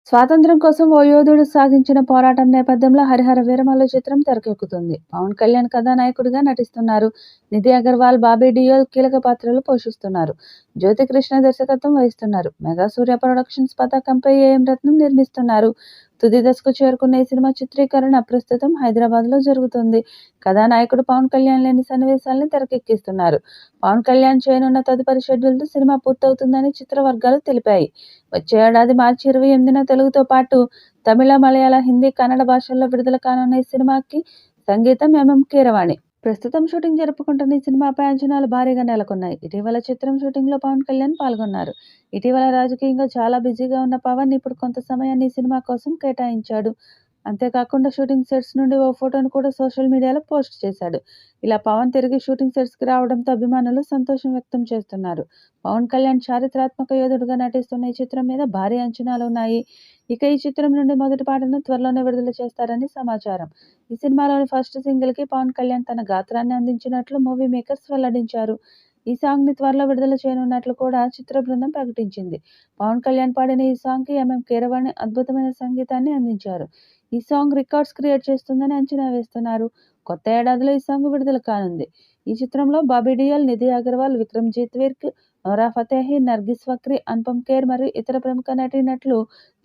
స్వాతంత్ర్యం కోసం ఓ యోధుడు సాగించిన పోరాటం నేపథ్యంలో 'హరిహర వీరమల్లు' చిత్రం తెరకెక్కుతుంది. పవన్ కళ్యాణ్ కథానాయకుడిగా నటిస్తున్నారు. నిధి అగర్వాల్, బాబీ డియోల్ కీలక పాత్రలు పోషిస్తున్నారు. జ్యోతి కృష్ణ దర్శకత్వం వహిస్తున్నారు. మెగా సూర్య ప్రొడక్షన్స్ పతాకంపై ఏఎం రత్నం నిర్మిస్తున్నారు. తుది దశకు చేరుకున్న ఈ సినిమా చిత్రీకరణ ప్రస్తుతం హైదరాబాద్లో జరుగుతుంది. కథానాయకుడు పవన్ కళ్యాణ్ లేని సన్నివేశాలను తెరకెక్కిస్తున్నారు. పవన్ కళ్యాణ్ చేయనున్న తదుపరి షెడ్యూల్తో సినిమా పూర్తవుతుందని చిత్ర వర్గాలు తెలిపాయి. వచ్చే ఏడాది మార్చి 28న తెలుగుతో పాటు తమిళ, మలయాళ, హిందీ, కన్నడ భాషల్లో విడుదల కానున్న ఈ సినిమాకి సంగీతం ఎంఎం కీరవాణి. ప్రస్తుతం షూటింగ్ జరుపుకుంటున్న ఈ సినిమాపై అంచనాలు భారీగా నెలకొన్నాయి. ఇటీవల చిత్రం షూటింగ్లో పవన్ కళ్యాణ్ పాల్గొన్నారు. ఇటీవల రాజకీయంగా చాలా బిజీగా ఉన్న పవన్ ఇప్పుడు కొంత సమయాన్ని ఈ సినిమా కోసం కేటాయించాడు. అంతేకాకుండా షూటింగ్ సెట్స్ నుండి ఓ ఫోటోను కూడా సోషల్ మీడియాలో పోస్ట్ చేశాడు. ఇలా పవన్ తిరిగి షూటింగ్ సెట్స్కి రావడంతో అభిమానులు సంతోషం వ్యక్తం చేస్తున్నారు. పవన్ కళ్యాణ్ చారిత్రాత్మక యోధుడుగా నటిస్తున్న ఈ చిత్రం మీద భారీ అంచనాలున్నాయి. ఇక ఈ చిత్రం నుండి మొదటి పాటను త్వరలోనే విడుదల చేస్తారని సమాచారం. ఈ సినిమాలోని ఫస్ట్ సింగిల్కి పవన్ కళ్యాణ్ తన గాత్రాన్ని అందించినట్లు మూవీ మేకర్స్ వెల్లడించారు. ఈ సాంగ్ని త్వరలో విడుదల చేయనున్నట్లు కూడా చిత్ర బృందం ప్రకటించింది. పవన్ కళ్యాణ్ పాడిన ఈ సాంగ్కి ఎంఎం కీరవాణి అద్భుతమైన సంగీతాన్ని అందించారు. ఈ సాంగ్ రికార్డ్స్ క్రియేట్ చేస్తుందని అంచనా వేస్తున్నారు. కొత్త ఏడాదిలో ఈ సాంగ్ విడుదల కానుంది. ఈ చిత్రంలో బాబీ డియోల్, నిధి అగర్వాల్, విక్రమ్జిత్ విర్క్, నోరా ఫతేహి, నర్గిస్ ఫక్రీ, అనుపమ్ ఖేర్ మరియు ఇతర ప్రముఖ నటీనటులు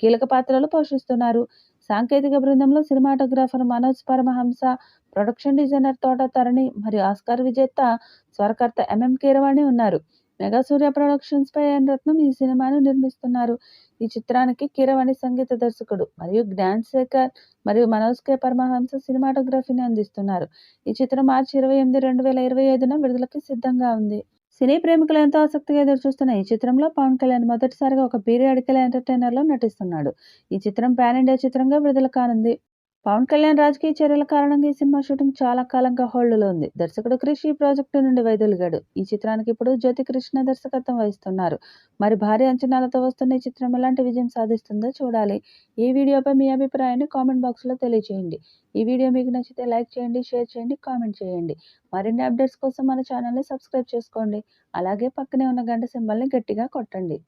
కీలక పాత్రలు పోషిస్తున్నారు. సాంకేతిక బృందంలో cinematographer Manoj Paramahamsa, production designer Thota Tharani మరియు ఆస్కార్ విజేత స్వరకర్త ఎంఎం కీరవాణి ఉన్నారు. మెగా సూర్య ప్రొడక్షన్స్ పై ఏఎం రత్నం ఈ సినిమాను నిర్మిస్తున్నారు. ఈ చిత్రానికి కీరవాణి సంగీత దర్శకుడు మరియు జ్ఞాన్ శేఖర్ మరియు మనోజ్ కే పరమహంస సినిమాటోగ్రఫీని అందిస్తున్నారు. ఈ చిత్రం మార్చి 28, 2025న విడుదలకి సిద్ధంగా ఉంది. సినీ ప్రేమికులు ఎంతో ఆసక్తిగా ఎదురుచూస్తున్న ఈ చిత్రంలో పవన్ కళ్యాణ్ మొదటిసారిగా ఒక పీరియాడికల్ ఎంటర్టైనర్లో నటిస్తున్నాడు. ఈ చిత్రం పాన్ ఇండియా చిత్రంగా విడుదల కానుంది. పవన్ కళ్యాణ్ రాజకీయ చర్యల కారణంగా ఈ సినిమా షూటింగ్ చాలా కాలంగా హోల్డ్లో ఉంది. దర్శకుడు క్రిష్ ఈ ప్రాజెక్టు నుండి వైదొలిగాడు. ఈ చిత్రానికి ఇప్పుడు జ్యోతి కృష్ణ దర్శకత్వం వహిస్తున్నారు. మరి భారీ అంచనాలతో వస్తున్న ఈ చిత్రం ఎలాంటి విజయం సాధిస్తుందో చూడాలి. ఈ వీడియోపై మీ అభిప్రాయాన్ని కామెంట్ బాక్స్లో తెలియజేయండి. ఈ వీడియో మీకు నచ్చితే లైక్ చేయండి, షేర్ చేయండి, కామెంట్ చేయండి. మరిన్ని అప్డేట్స్ కోసం మన ఛానల్ని సబ్స్క్రైబ్ చేసుకోండి. అలాగే పక్కనే ఉన్న గంట సింబల్ని గట్టిగా కొట్టండి.